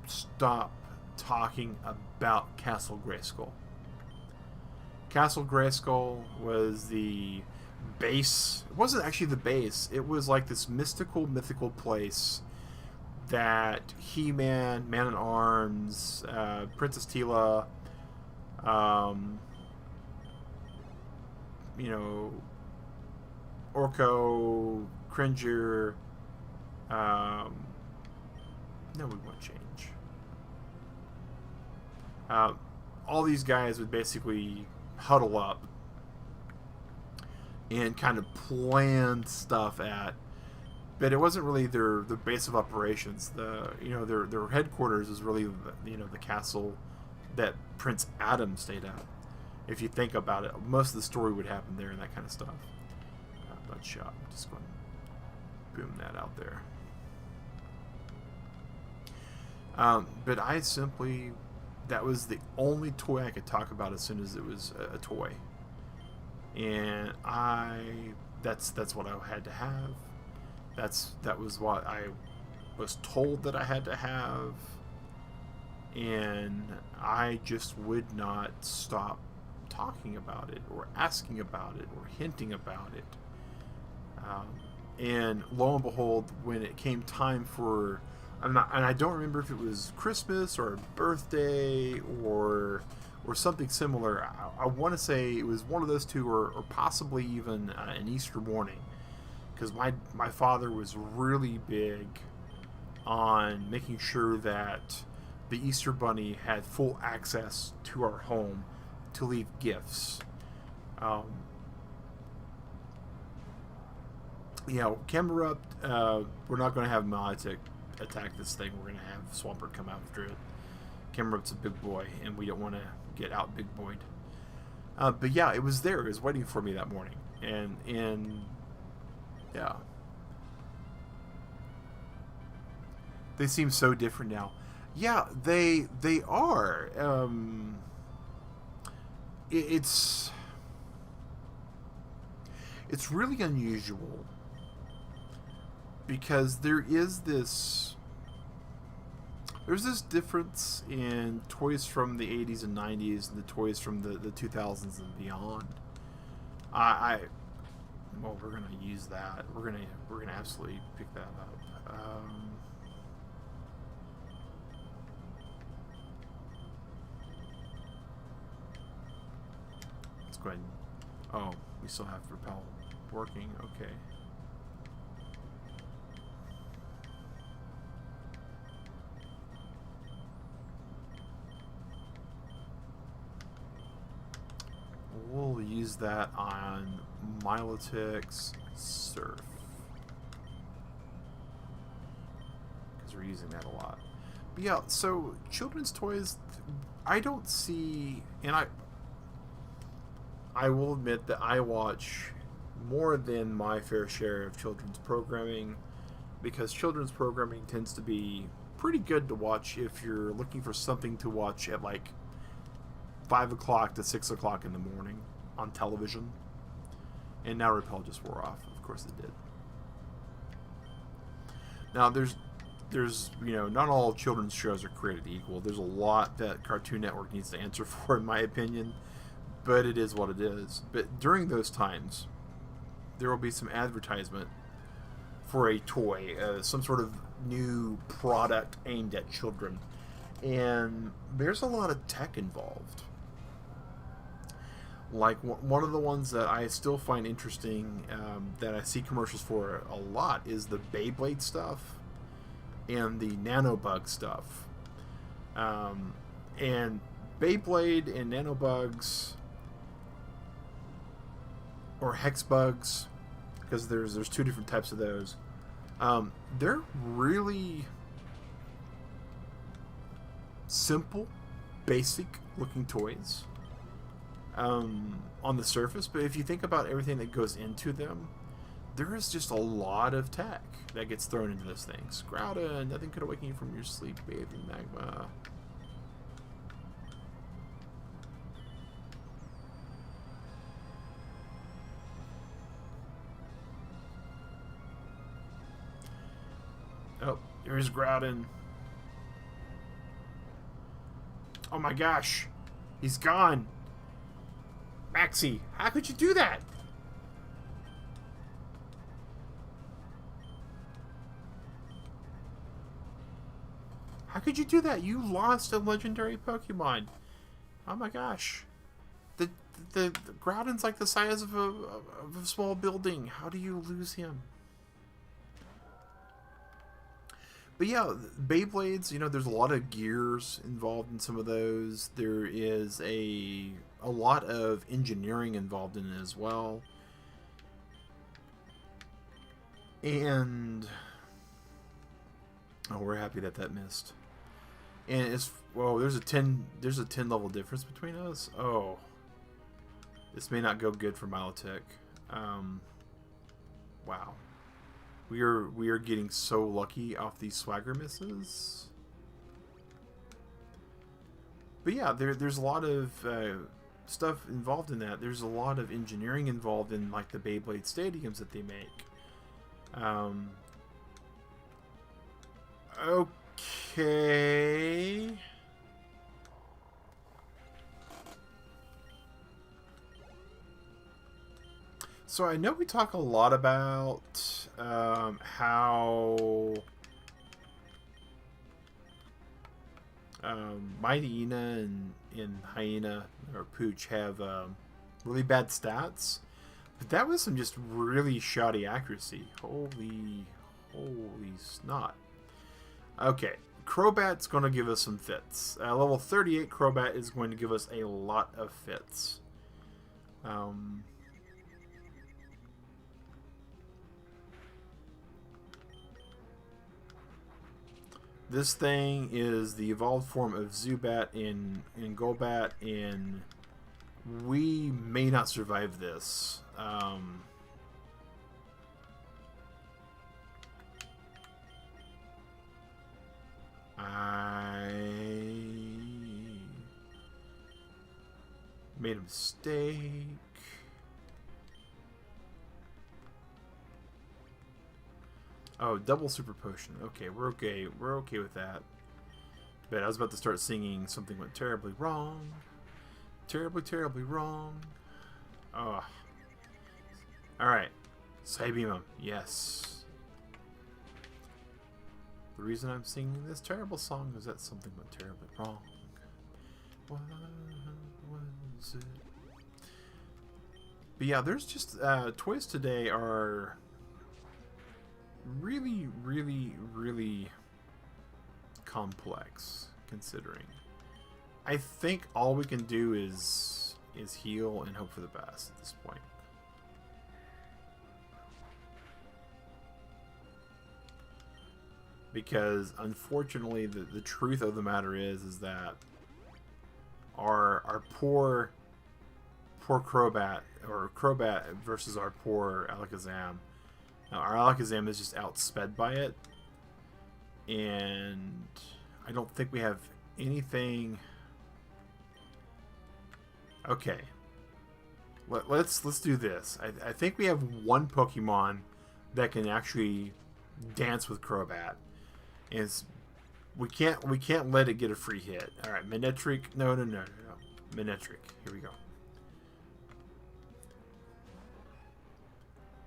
stop talking about Castle Grayskull. Castle Grayskull was the base. It wasn't actually the base. It was like this mythical place that He-Man, Man-at-Arms, Princess Tila, you know, Orko, Cringer, no, we won't change. All these guys would basically huddle up and kind of plan stuff at, but it wasn't really their base of operations. Their headquarters is really the castle that Prince Adam stayed at. If you think about it, most of the story would happen there and that kind of stuff. Bloodshot. I'm just going to boom that out there. But that was the only toy I could talk about as soon as it was a toy. And that's what I had to have. That was what I was told that I had to have. And I just would not stop talking about it or asking about it or hinting about it. And lo and behold, when it came time for, and I don't remember if it was Christmas or a birthday or something similar. I want to say it was one of those two, or possibly even an Easter morning, because my father was really big on making sure that the Easter Bunny had full access to our home to leave gifts. Camerupt, we're not going to have Malitic attack this thing. We're going to have Swampert come after it. Camerupt's a big boy, and we don't want to get out big boyed. But yeah, it was there. It was waiting for me that morning. And yeah. They seem so different now. Yeah, they are. It's really unusual because there's this difference in toys from the 80s and 90s and the toys from the 2000s and beyond. Well, we're gonna use that. We're gonna absolutely pick that up. Let's go ahead. Oh, we still have repel working. Okay. We'll use that on Milotic's Surf, because we're using that a lot. But yeah, so children's toys, I don't see, and I will admit that I watch more than my fair share of children's programming, because children's programming tends to be pretty good to watch if you're looking for something to watch at like 5 o'clock to 6 o'clock in the morning on television. And now Repel just wore off. Of course it did. Now there's not all children's shows are created equal. There's a lot that Cartoon Network needs to answer for, in my opinion, but it is what it is. But during those times, there will be some advertisement for a toy, some sort of new product aimed at children, and there's a lot of tech involved. Like one of the ones that I still find interesting, that I see commercials for a lot, is the Beyblade stuff and the Nanobug stuff. And Beyblade and Nanobugs, or Hexbugs, because there's two different types of those. They're really simple, basic looking toys on the surface, but if you think about everything that goes into them, there is just a lot of tech that gets thrown into this thing. Scrouta, nothing could awaken you from your sleep, bathed in magma. Oh, here's Groudon. Oh my gosh, he's gone. Maxie, how could you do that? How could you do that? You lost a legendary Pokemon. Oh my gosh. the Groudon's like the size of a small building. How do you lose him? But yeah, Beyblades, there's a lot of gears involved in some of those. There is a lot of engineering involved in it as well. And we're happy that missed. And it's there's a 10 level difference between us. Oh. This may not go good for Militech. Wow. We are getting so lucky off these swagger misses. But yeah, there's a lot of stuff involved in that. There's a lot of engineering involved in like the Beyblade stadiums that they make. Okay. So I know we talk a lot about how Mighty Ina and Hyena or Pooch have really bad stats, but that was some just really shoddy accuracy. Holy snot. Okay, Crobat's going to give us some fits. Level 38 Crobat is going to give us a lot of fits. This thing is the evolved form of Zubat and Golbat, and we may not survive this. I made a mistake. Oh, double super potion. Okay, we're okay. We're okay with that. But I was about to start singing something went terribly wrong. Terribly wrong. Oh. Alright. Psybeam. Yes. The reason I'm singing this terrible song is that something went terribly wrong. What was it? But yeah, there's just toys today are really complex, considering. I think all we can do is heal and hope for the best at this point. Because unfortunately the truth of the matter is that our poor Crobat, or Crobat versus our poor Alakazam. Now, our Alakazam is just outsped by it, and I don't think we have anything. Okay, let's do this. I think we have one Pokemon that can actually dance with Crobat, and we can't let it get a free hit. All right, Manectric. No. Manectric. Here we go.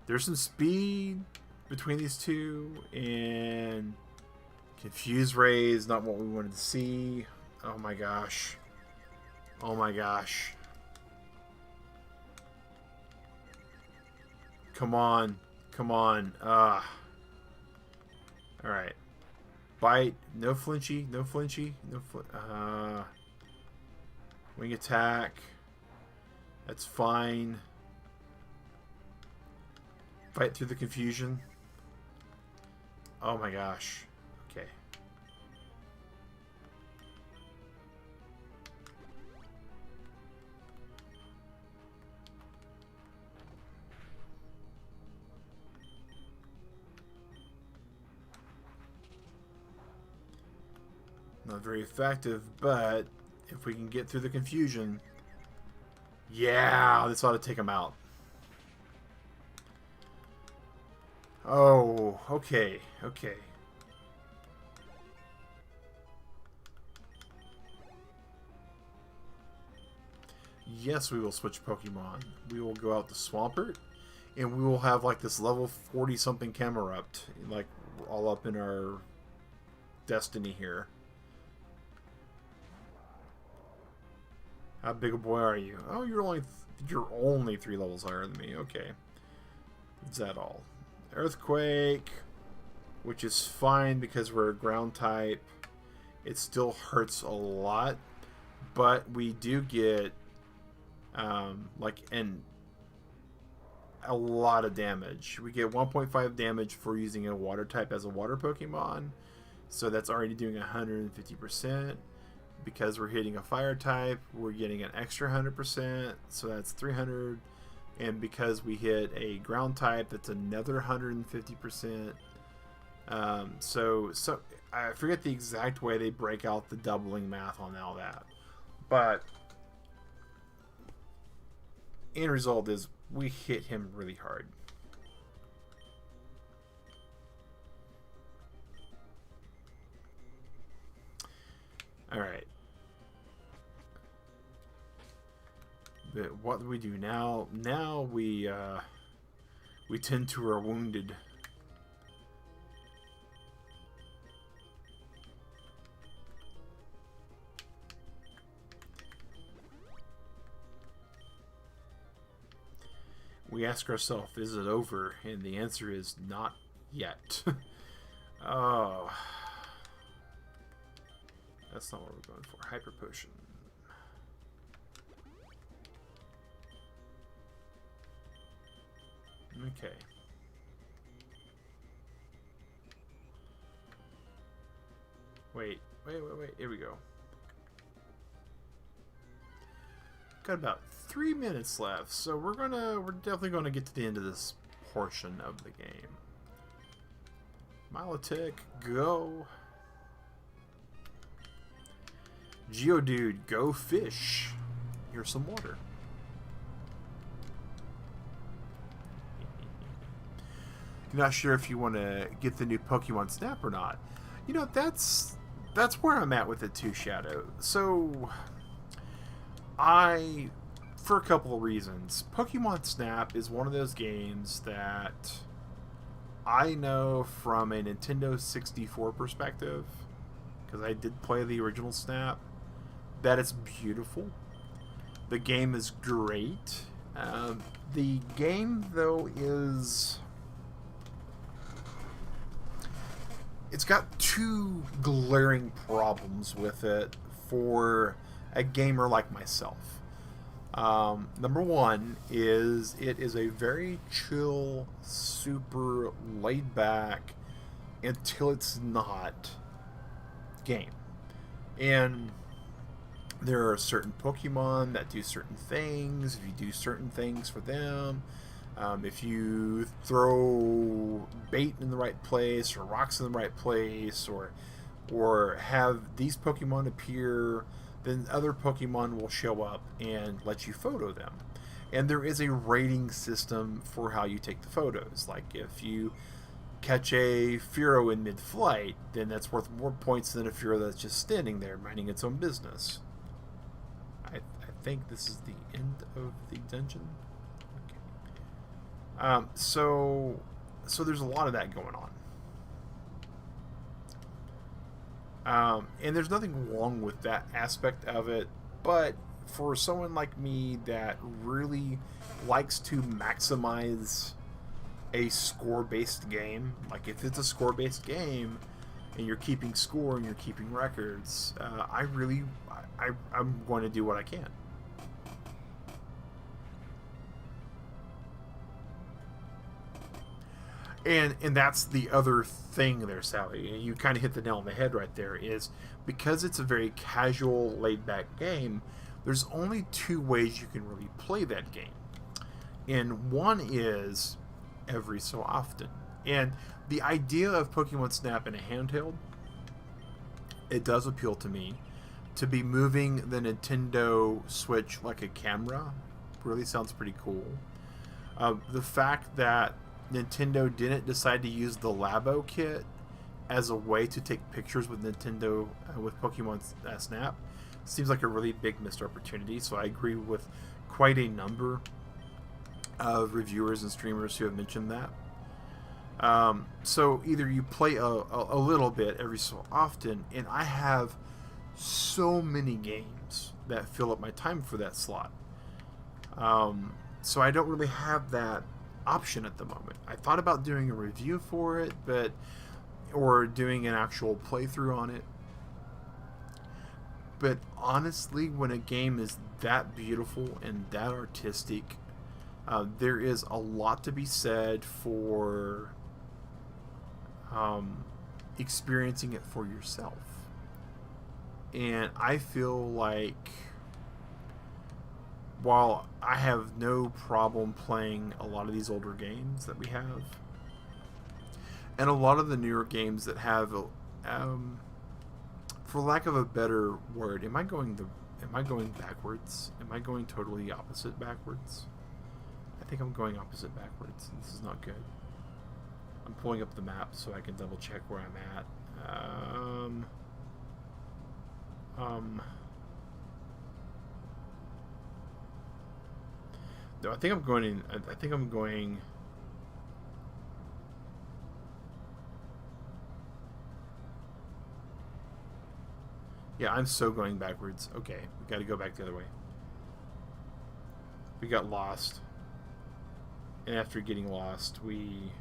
There's some speed between these two, and Confuse Ray is not what we wanted to see. Oh my gosh. Oh my gosh. Come on. Come on. Alright. Bite. No flinchy. No flinchy. No wing attack. That's fine. Fight through the confusion. Oh my gosh. Okay. Not very effective, but if we can get through the confusion, yeah, this ought to take him out. Oh, okay. Yes, we will switch Pokemon. We will go out to Swampert, and we will have like this level 40 something Camerupt, like all up in our destiny here. How big a boy are you? Oh, you're only 3 levels higher than me. Okay. Is that all? Earthquake, which is fine because we're a ground type. It still hurts a lot, but we do get a lot of damage. We get 1.5 damage for using a water type as a water Pokemon, so that's already doing 150%. Because we're hitting a fire type, we're getting an extra 100%, so that's 300. And because we hit a ground type, that's another 150%. So I forget the exact way they break out the doubling math on all that, but end result is we hit him really hard. All right. But what do we do now? Now we tend to our wounded. We ask ourselves, is it over? And the answer is not yet. Oh. That's not what we're going for. Hyper Potion. Okay. Wait. Here we go. Got about 3 minutes left, so we're definitely gonna get to the end of this portion of the game. Milotic, go. Geodude, go fish. Here's some water. You're not sure if you want to get the new Pokemon Snap or not. You know, that's where I'm at with it too, Shadow. So, for a couple of reasons, Pokemon Snap is one of those games that I know from a Nintendo 64 perspective, because I did play the original Snap, that it's beautiful. The game is great. The game, though, it's got 2 glaring problems with it for a gamer like myself. Number 1 is it is a very chill, super laid back, until it's not game. And there are certain Pokemon that do certain things. If you do certain things for them, if you throw bait in the right place or rocks in the right place, or have these Pokemon appear, then other Pokemon will show up and let you photo them. And there is a rating system for how you take the photos. Like if you catch a Fearow in mid-flight, then that's worth more points than a Fearow that's just standing there minding its own business. I think this is the end of the dungeon. Okay. So there's a lot of that going on. And there's nothing wrong with that aspect of it, but for someone like me that really likes to maximize a score-based game, like if it's a score-based game and you're keeping score and you're keeping records, I'm going to do what I can. And that's the other thing there, Sally. You kind of hit the nail on the head right there, is because it's a very casual, laid-back game, there's only 2 ways you can really play that game. And one is every so often. And the idea of Pokemon Snap in a handheld, it does appeal to me. To be moving the Nintendo Switch like a camera really sounds pretty cool. The fact that Nintendo didn't decide to use the Labo kit as a way to take pictures with Nintendo with Pokemon Snap seems like a really big missed opportunity. So I agree with quite a number of reviewers and streamers who have mentioned that. So either you play a little bit every so often, and I have so many games that fill up my time for that slot. So I don't really have that option at the moment. I thought about doing a review for it, or doing an actual playthrough on it. But honestly, when a game is that beautiful and that artistic, there is a lot to be said for experiencing it for yourself. And I feel like, while I have no problem playing a lot of these older games that we have, and a lot of the newer games that have, for lack of a better word, am I going backwards? Am I going totally opposite backwards? I think I'm going opposite backwards. This is not good. I'm pulling up the map so I can double check where I'm at. No, I think I'm going in. I think I'm going. Yeah, I'm so going backwards. Okay, we got to go back the other way. We got lost. And after getting lost, we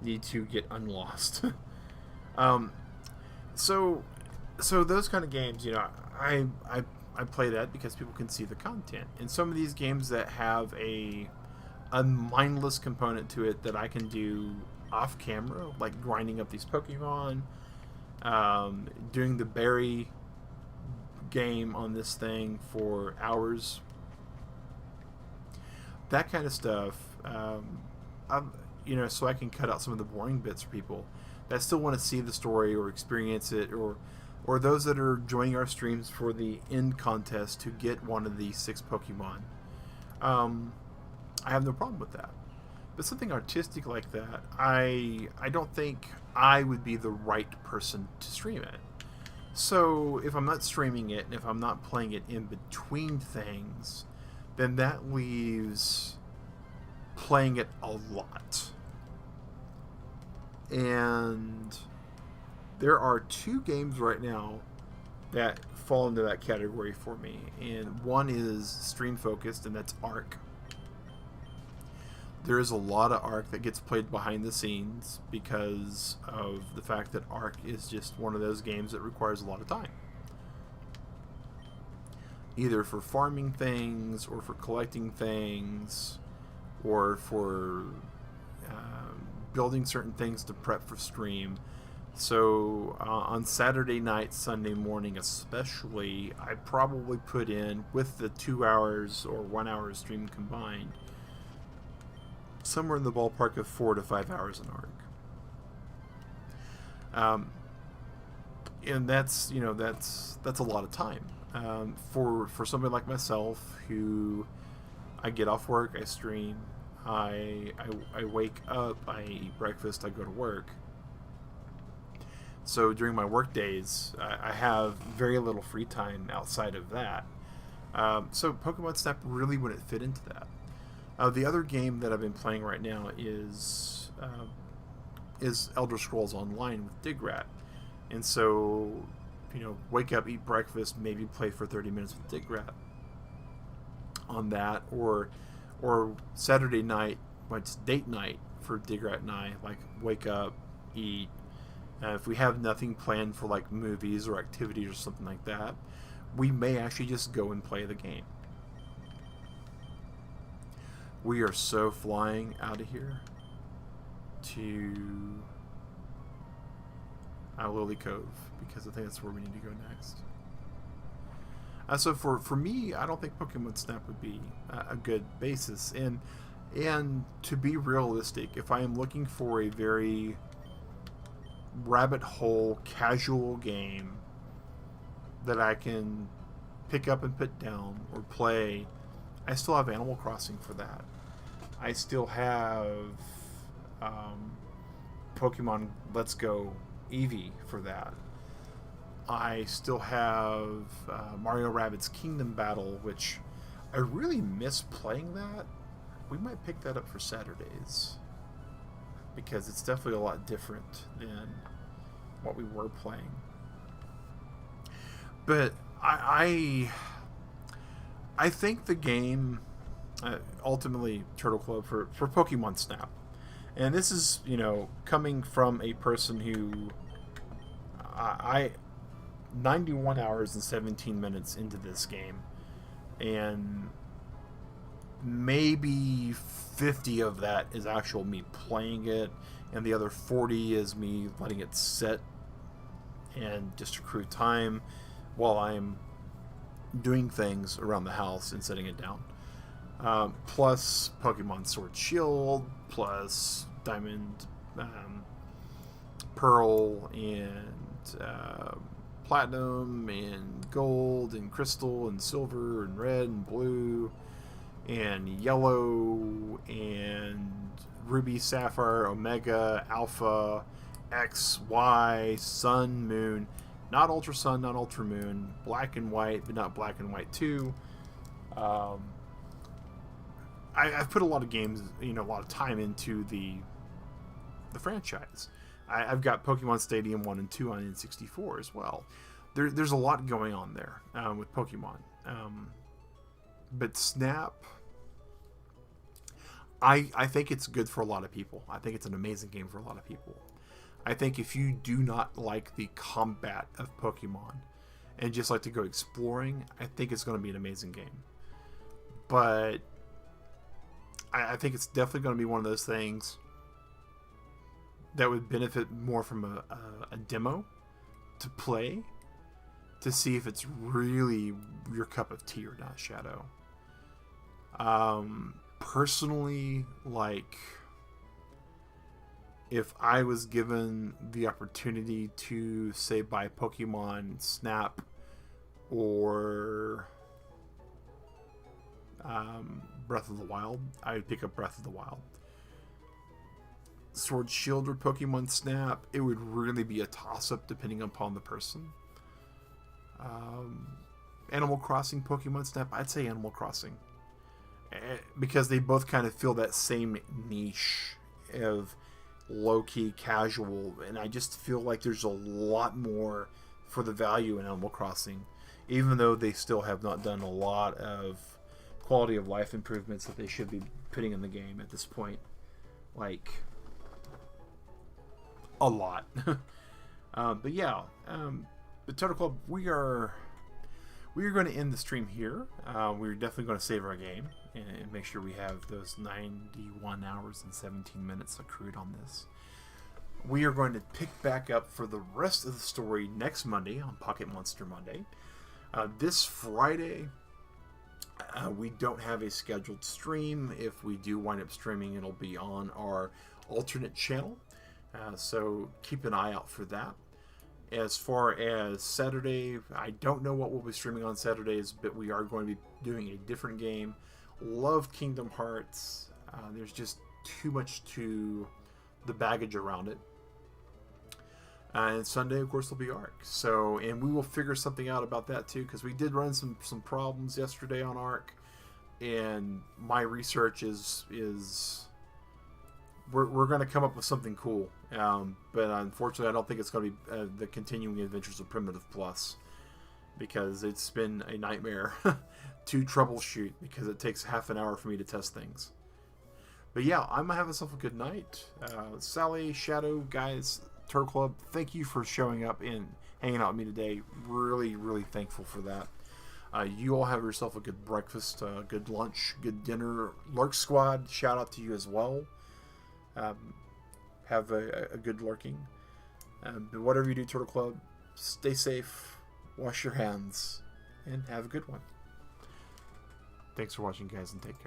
need to get unlost. So those kind of games, I play that because people can see the content. And some of these games that have a mindless component to it that I can do off camera, like grinding up these Pokemon, doing the berry game on this thing for hours, that kind of stuff, so I can cut out some of the boring bits for people that still want to see the story or experience it, or those that are joining our streams for the end contest to get one of these 6 Pokemon. I have no problem with that. But something artistic like that, I don't think I would be the right person to stream it. So if I'm not streaming it, and if I'm not playing it in between things, then that leaves playing it a lot. And there are 2 games right now that fall into that category for me. And one is stream focused, and that's Ark. There is a lot of Ark that gets played behind the scenes because of the fact that Ark is just one of those games that requires a lot of time. Either for farming things, or for collecting things, or for building certain things to prep for stream. So on Saturday night, Sunday morning especially, I probably put in, with the 2 hours or 1 hour stream combined, somewhere in the ballpark of 4 to 5 hours in Ark. And that's a lot of time. For somebody like myself, who I get off work, I stream, I wake up, I eat breakfast, I go to work. So during my work days, I have very little free time outside of that. So Pokemon Snap really wouldn't fit into that. The other game that I've been playing right now is Elder Scrolls Online with Digrat. And so, wake up, eat breakfast, maybe play for 30 minutes with Digrat on that, or Saturday night, it's date night for Digrat and I, like wake up, eat. If we have nothing planned for like movies or activities or something like that, we may actually just go and play the game. We are so flying out of here to Lily Cove, because I think that's where we need to go next. So for me, I don't think Pokemon Snap would be a good basis. And to be realistic, if I am looking for a very rabbit hole casual game that I can pick up and put down or play, I still have Animal Crossing for that. I still have Pokemon Let's Go Eevee for that. I still have Mario Rabbids Kingdom Battle, which I really miss playing that. We might pick that up for Saturdays, because it's definitely a lot different than what we were playing. But I think the game, ultimately, Turtle Club for Pokemon Snap, and this is, coming from a person who I 91 hours and 17 minutes into this game, and maybe 50 of that is actual me playing it, and the other 40 is me letting it sit and just accrue time while I'm doing things around the house and setting it down. Plus Pokemon Sword Shield, plus Diamond, Pearl, and Platinum, and Gold, and Crystal, and Silver, and Red, and Blue, and Yellow, and Ruby, Sapphire, Omega, Alpha, X, Y, Sun, Moon, not Ultra Sun, not Ultra Moon, Black and White, but not Black and White 2. I've put a lot of games, a lot of time into the franchise. I've got Pokemon Stadium 1 and 2 on N64 as well. There's a lot going on there with Pokemon. But Snap, I think it's good for a lot of people. I think it's an amazing game for a lot of people. I think if you do not like the combat of Pokemon and just like to go exploring, I think it's going to be an amazing game. But I think it's definitely going to be one of those things that would benefit more from a demo to play to see if it's really your cup of tea or not, Shadow. Personally, if I was given the opportunity to, say, buy Pokemon Snap or Breath of the Wild, I would pick up Breath of the Wild. Sword Shield or Pokemon Snap, it would really be a toss-up depending upon the person. Animal Crossing, Pokemon Snap, I'd say Animal Crossing. Because they both kind of fill that same niche of low-key casual, and I just feel like there's a lot more for the value in Animal Crossing, even though they still have not done a lot of quality of life improvements that they should be putting in the game at this point. A lot. But yeah, the Total Club, we are going to end the stream here. We're definitely going to save our game and make sure we have those 91 hours and 17 minutes accrued on this. We are going to pick back up for the rest of the story next Monday on Pocket Monster Monday. This Friday, we don't have a scheduled stream. If we do wind up streaming, it'll be on our alternate channel. So keep an eye out for that. As far as Saturday, I don't know what we'll be streaming on Saturdays, but we are going to be doing a different game. Loved Kingdom Hearts. There's just too much to the baggage around it. And Sunday, of course, will be Ark. So, and we will figure something out about that too, because we did run some problems yesterday on Ark, and my research is we're going to come up with something cool. But unfortunately, I don't think it's going to be the Continuing Adventures of Primitive Plus, because it's been a nightmare to troubleshoot, because it takes half an hour for me to test things. But yeah, I'm going to have myself a good night. Sally, Shadow, guys, Turtle Club, thank you for showing up and hanging out with me today. Really, really thankful for that. You all have yourself a good breakfast, good lunch, good dinner. Lurk Squad, shout out to you as well. Have a good lurking. But whatever you do, Turtle Club, stay safe, wash your hands, and have a good one. Thanks for watching, guys, and take care.